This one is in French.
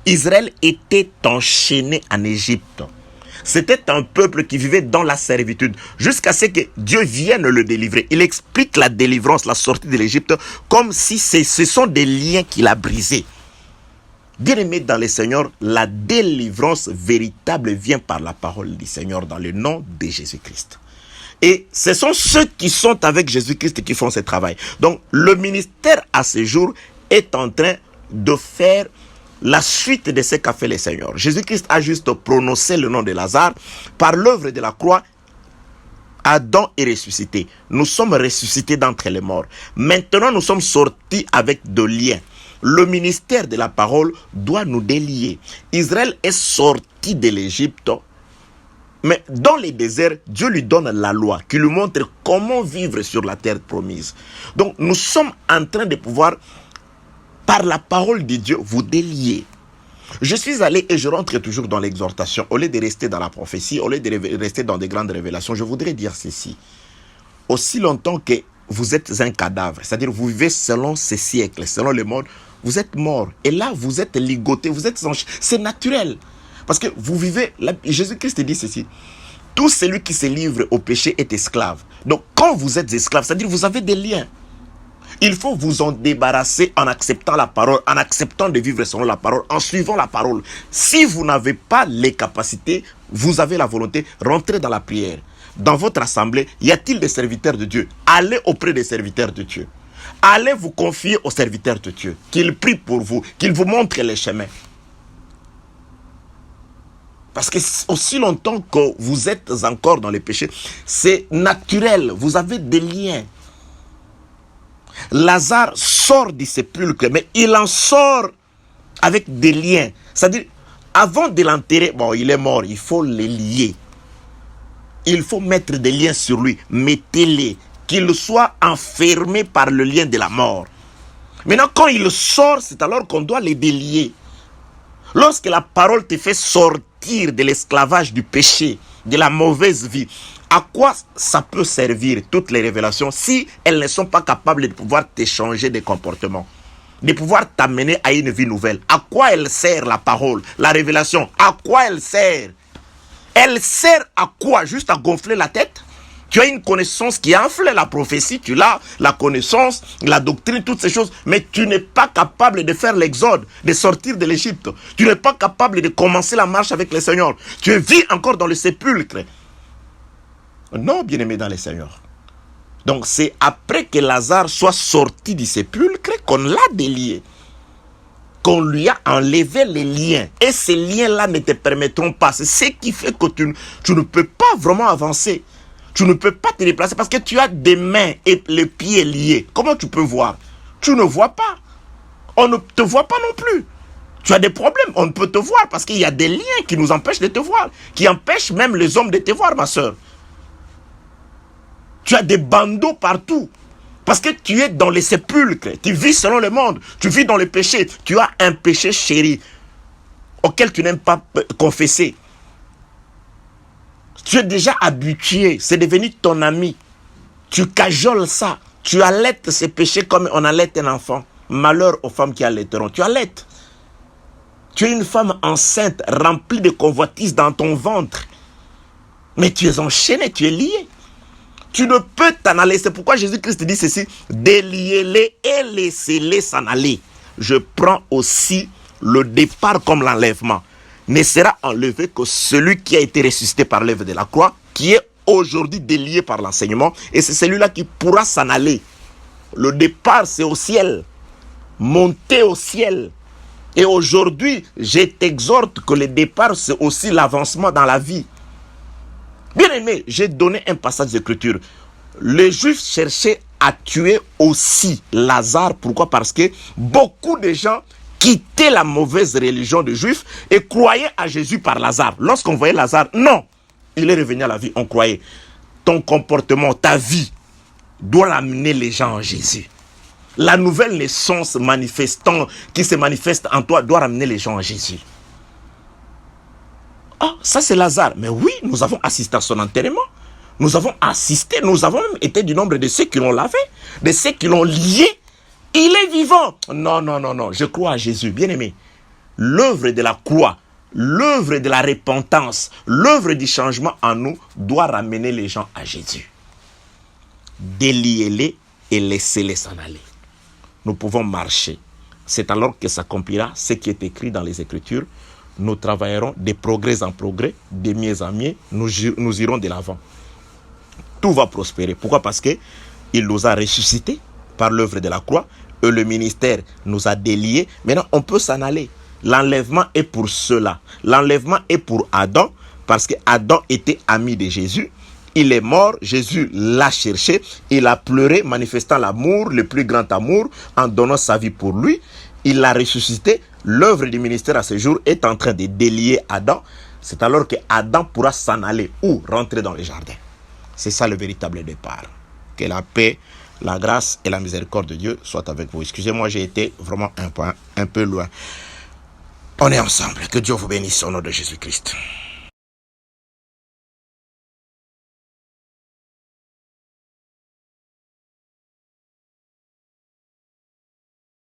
Israël était enchaîné en Égypte. C'était un peuple qui vivait dans la servitude jusqu'à ce que Dieu vienne le délivrer. Il explique la délivrance, la sortie de l'Égypte, comme si ce sont des liens qu'il a brisés. Bien-aimés dans le Seigneur, la délivrance véritable vient par la parole du Seigneur dans le nom de Jésus-Christ. Et ce sont ceux qui sont avec Jésus-Christ qui font ce travail. Donc, le ministère à ce jour est en train de faire la suite de ce qu'a fait le Seigneur. Jésus-Christ a juste prononcé le nom de Lazare. Par l'œuvre de la croix, Adam est ressuscité. Nous sommes ressuscités d'entre les morts. Maintenant, nous sommes sortis avec de liens. Le ministère de la parole doit nous délier. Israël est sorti de l'Égypte, mais dans les déserts, Dieu lui donne la loi qui lui montre comment vivre sur la terre promise. Donc, nous sommes en train de pouvoir, par la parole de Dieu, vous délier. Je suis allé et je rentre toujours dans l'exhortation. Au lieu de rester dans la prophétie, au lieu de rester dans des grandes révélations, je voudrais dire ceci. Aussi longtemps que vous êtes un cadavre, c'est-à-dire vous vivez selon ces siècles, selon le monde, vous êtes mort. Et là, vous êtes ligoté, vous êtes c'est naturel. Parce que vous vivez, Jésus-Christ dit ceci, tout celui qui se livre au péché est esclave. Donc quand vous êtes esclave, c'est-à-dire vous avez des liens. Il faut vous en débarrasser en acceptant la parole, en acceptant de vivre selon la parole, en suivant la parole. Si vous n'avez pas les capacités, vous avez la volonté, rentrez dans la prière. Dans votre assemblée, y a-t-il des serviteurs de Dieu? Allez auprès des serviteurs de Dieu. Allez vous confier aux serviteurs de Dieu. Qu'ils prient pour vous, qu'ils vous montrent les chemins. Parce que aussi longtemps que vous êtes encore dans les péchés, c'est naturel, vous avez des liens. Lazare sort du sépulcre, mais il en sort avec des liens. C'est-à-dire, avant de l'enterrer, bon, il est mort, il faut les lier. Il faut mettre des liens sur lui, mettez-les, qu'il soit enfermé par le lien de la mort. Maintenant, quand il sort, c'est alors qu'on doit les délier. Lorsque la parole te fait sortir de l'esclavage du péché, de la mauvaise vie, à quoi ça peut servir toutes les révélations si elles ne sont pas capables de pouvoir t'échanger des comportements, de pouvoir t'amener à une vie nouvelle? À quoi elle sert la parole, la révélation? À quoi elle sert? Elle sert à quoi? Juste à gonfler la tête? Tu as une connaissance qui enfle la prophétie, tu l'as, la connaissance, la doctrine, toutes ces choses, mais tu n'es pas capable de faire l'exode, de sortir de l'Égypte. Tu n'es pas capable de commencer la marche avec le Seigneur. Tu vis encore dans le sépulcre. Non, bien-aimé dans le Seigneur. Donc c'est après que Lazare soit sorti du sépulcre qu'on l'a délié, qu'on lui a enlevé les liens. Et ces liens-là ne te permettront pas. C'est ce qui fait que tu ne peux pas vraiment avancer. Tu ne peux pas te déplacer parce que tu as des mains et les pieds liés. Comment tu peux voir? Tu ne vois pas. On ne te voit pas non plus. Tu as des problèmes. On ne peut te voir parce qu'il y a des liens qui nous empêchent de te voir. Qui empêchent même les hommes de te voir, ma soeur. Tu as des bandeaux partout. Parce que tu es dans les sépulcres. Tu vis selon le monde. Tu vis dans le péché. Tu as un péché chéri auquel tu n'aimes pas confesser. Tu es déjà habitué. C'est devenu ton ami. Tu cajoles ça. Tu allaites ces péchés comme on allaite un enfant. Malheur aux femmes qui allaiteront. Tu allaites. Tu es une femme enceinte, remplie de convoitises dans ton ventre. Mais tu es enchaîné, tu es lié. Tu ne peux t'en aller. C'est pourquoi Jésus-Christ dit ceci. Déliez-les et laissez-les s'en aller. Je prends aussi le départ comme l'enlèvement. Ne sera enlevé que celui qui a été ressuscité par l'œuvre de la croix, qui est aujourd'hui délié par l'enseignement. Et c'est celui-là qui pourra s'en aller. Le départ, c'est au ciel. Monter au ciel. Et aujourd'hui, je t'exhorte que le départ, c'est aussi l'avancement dans la vie. Bien aimé, j'ai donné un passage d'écriture. Les Juifs cherchaient à tuer aussi Lazare. Pourquoi? Parce que beaucoup de gens quittaient la mauvaise religion des Juifs et croyaient à Jésus par Lazare. Lorsqu'on voyait Lazare, non, il est revenu à la vie, on croyait. Ton comportement, ta vie, doit amener les gens à Jésus. La nouvelle naissance qui se manifeste en toi doit ramener les gens à Jésus. Ah, ça c'est Lazare. Mais oui, nous avons assisté à son enterrement. Nous avons assisté, nous avons même été du nombre de ceux qui l'ont lavé, de ceux qui l'ont lié. Il est vivant. Non, non, non, non, je crois à Jésus, bien aimé. l'œuvre de la croix, l'œuvre de la repentance, l'œuvre du changement en nous doit ramener les gens à Jésus. Déliez-les et laissez-les s'en aller. Nous pouvons marcher. C'est alors que s'accomplira ce qui est écrit dans les Écritures. Nous travaillerons de progrès en progrès, de mieux en mieux, nous irons de l'avant. Tout va prospérer. Pourquoi? Parce qu'il nous a ressuscités par l'œuvre de la croix et le ministère nous a déliés. Maintenant, on peut s'en aller. L'enlèvement est pour cela. L'enlèvement est pour Adam, parce que Adam était ami de Jésus. Il est mort, Jésus l'a cherché, il a pleuré, manifestant l'amour, le plus grand amour, en donnant sa vie pour lui. Il l'a ressuscité. L'œuvre du ministère à ce jour est en train de délier Adam. C'est alors que Adam pourra s'en aller ou rentrer dans le jardin. C'est ça le véritable départ. Que la paix, la grâce et la miséricorde de Dieu soient avec vous. Excusez-moi, j'ai été vraiment un peu loin. On est ensemble. Que Dieu vous bénisse au nom de Jésus-Christ.